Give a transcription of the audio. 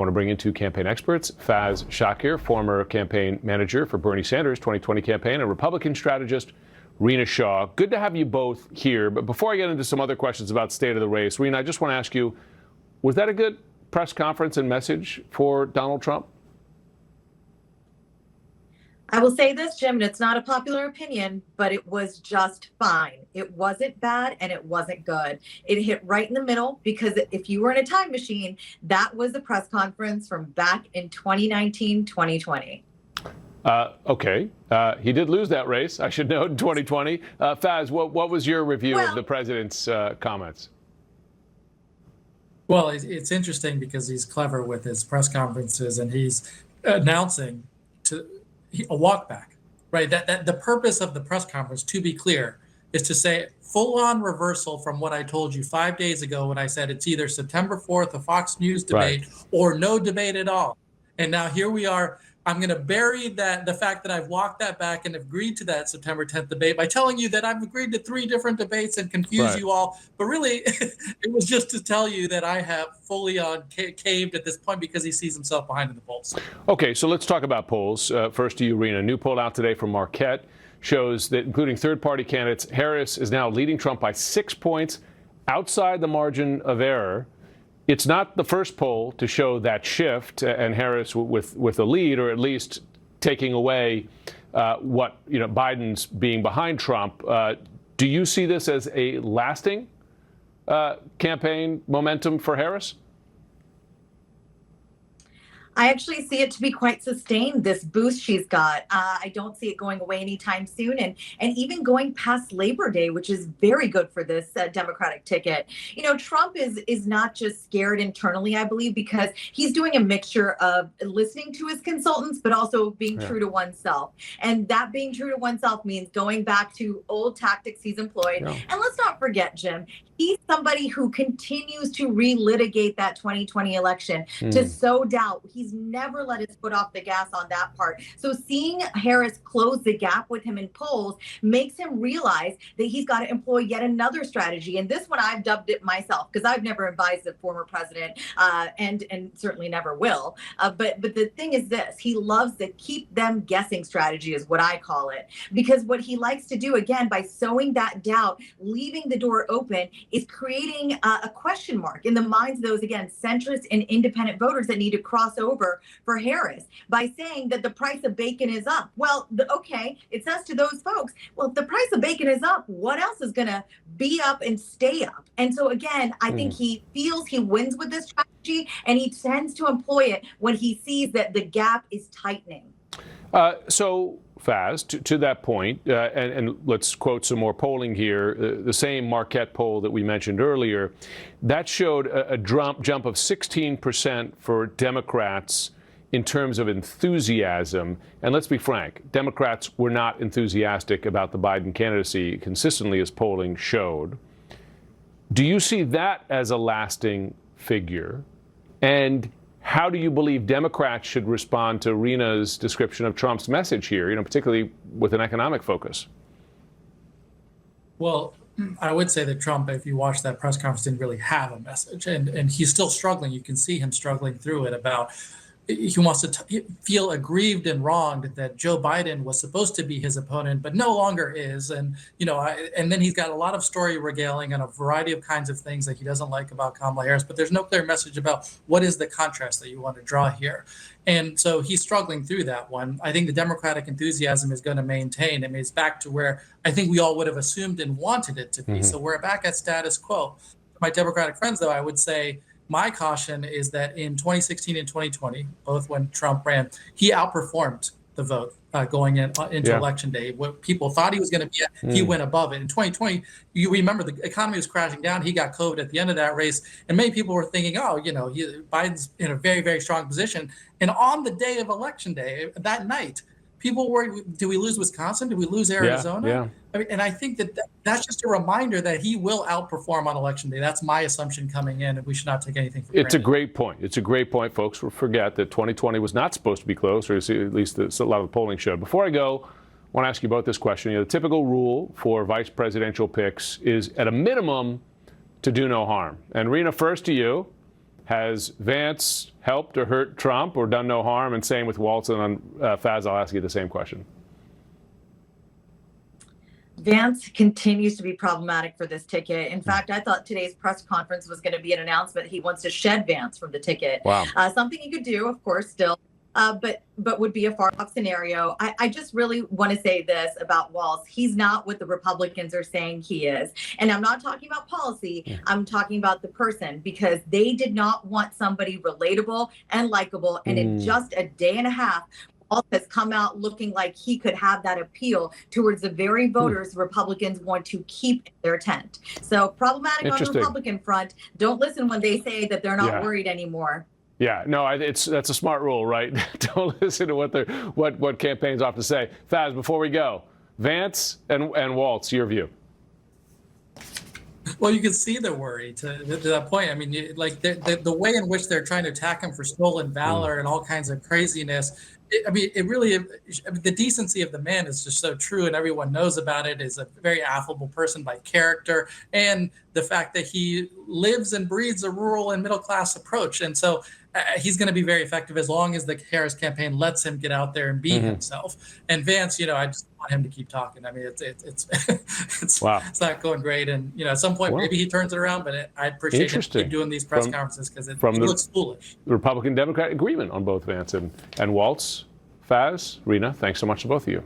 I want to bring in two campaign experts, Faz Shakir, former campaign manager for Bernie Sanders' 2020 campaign, and Republican strategist Rina Shah. Good to have you both here. But before I get into some other questions about state of the race, Rina, I just want to ask you, was that a good press conference and message for Donald Trump? I will say this, Jim, and it's not a popular opinion, but it was just fine. It wasn't bad and it wasn't good. It hit right in the middle because if you were in a time machine, that was the press conference from back in 2019, 2020. Okay. He did lose that race, I should note, in 2020. Faz, what was your review of the president's comments? Well, it's interesting because he's clever with his press conferences and he's announcing a walk back, right? That the purpose of the press conference, to be clear, is to say full-on reversal from what I told you 5 days ago when I said it's either September 4th, a Fox News debate, or no debate at all. And now here we are. I'm going to bury the fact that I've walked that back and agreed to that September 10th debate by telling you that I've agreed to 3 different debates and confuse you all. But really, it was just to tell you that I have fully caved at this point because he sees himself behind in the polls. Okay, so let's talk about polls. First to you, Rina. A new poll out today from Marquette shows that, including third-party candidates, Harris is now leading Trump by 6 points outside the margin of error. It's not the first poll to show that shift and Harris with a lead, or at least taking away Biden's being behind Trump. Do you see this as a lasting campaign momentum for Harris? I actually see it to be quite sustained, this boost she's got. I don't see it going away anytime soon, and even going past Labor Day, which is very good for this Democratic ticket. You know, Trump is not just scared internally, I believe, because he's doing a mixture of listening to his consultants, but also being true to oneself. And that being true to oneself means going back to old tactics he's employed. And let's not forget, Jim, he's somebody who continues to relitigate that 2020 election to sow doubt. He's never let his foot off the gas on that part. So seeing Harris close the gap with him in polls makes him realize that he's got to employ yet another strategy. And this one I've dubbed it myself because I've never advised a former president and certainly never will. But the thing is this, he loves the keep them guessing strategy is what I call it. Because what he likes to do, again, by sowing that doubt, leaving the door open, is creating a question mark in the minds of those, again, centrist and independent voters that need to cross over for Harris by saying that the price of bacon is up. Well, okay, it says to those folks, well, if the price of bacon is up, what else is going to be up and stay up? And so, again, I think he feels he wins with this strategy, and he tends to employ it when he sees that the gap is tightening. So, Faz, to that point, and let's quote some more polling here, the same Marquette poll that we mentioned earlier, that showed a jump of 16% for Democrats in terms of enthusiasm. And let's be frank, Democrats were not enthusiastic about the Biden candidacy consistently, as polling showed. Do you see that as a lasting figure? And how do you believe Democrats should respond to Rina's description of Trump's message here, particularly with an economic focus? Well, I would say that Trump, if you watch that press conference, didn't really have a message. And he's still struggling. You can see him struggling through it about he wants to feel aggrieved and wronged that Joe Biden was supposed to be his opponent, but no longer is. And, and then he's got a lot of story regaling on a variety of kinds of things that he doesn't like about Kamala Harris, but there's no clear message about what is the contrast that you want to draw here. And so he's struggling through that one. I think the Democratic enthusiasm is going to maintain. I mean, it's back to where I think we all would have assumed and wanted it to be. So we're back at status quo. My Democratic friends, though, I would say, my caution is that in 2016 and 2020, both when Trump ran, he outperformed the vote going into Election Day. What people thought he was going to be at, he went above it. In 2020, you remember the economy was crashing down. He got COVID at the end of that race. And many people were thinking, Biden's in a very, very strong position. And on the day of Election Day, that night, people worried, do we lose Wisconsin? Do we lose Arizona? Yeah. I mean, and I think that's just a reminder that he will outperform on Election Day. That's my assumption coming in, and we should not take anything for granted. It's a great point. It's a great point, folks. We'll forget that 2020 was not supposed to be close, or at least a lot of the polling showed. Before I go, I want to ask you about this question. The typical rule for vice presidential picks is, at a minimum, to do no harm. And Rina, first to you. Has Vance helped or hurt Trump or done no harm? And same with Waltz. And on Faz, I'll ask you the same question. Vance continues to be problematic for this ticket. In fact, I thought today's press conference was going to be an announcement he wants to shed Vance from the ticket. Wow. Something he could do, of course, still, but would be a far-off scenario. I just really want to say this about Waltz. He's not what the Republicans are saying he is. And I'm not talking about policy. I'm talking about the person, because they did not want somebody relatable and likable. And in just a day and a half, Waltz has come out looking like he could have that appeal towards the very voters Republicans want to keep in their tent. So problematic on the Republican front. Don't listen when they say that they're not worried anymore. Yeah, no, that's a smart rule, right? Don't listen to what campaigns have to say. Faz, before we go, Vance and Waltz, your view. Well, you can see the worry to that point. I mean, like the way in which they're trying to attack him for stolen valor and all kinds of craziness. The decency of the man is just so true, and everyone knows about it. Is a very affable person by character, and the fact that he lives and breathes a rural and middle class approach. And so he's going to be very effective as long as the Harris campaign lets him get out there and be himself. And Vance, I just want him to keep talking. I mean, it's not going great. And at some point maybe he turns it around. But I appreciate him keep doing these press conferences because it looks foolish. Republican-Democrat agreement on both Vance and Waltz. Faz, Rina, thanks so much to both of you.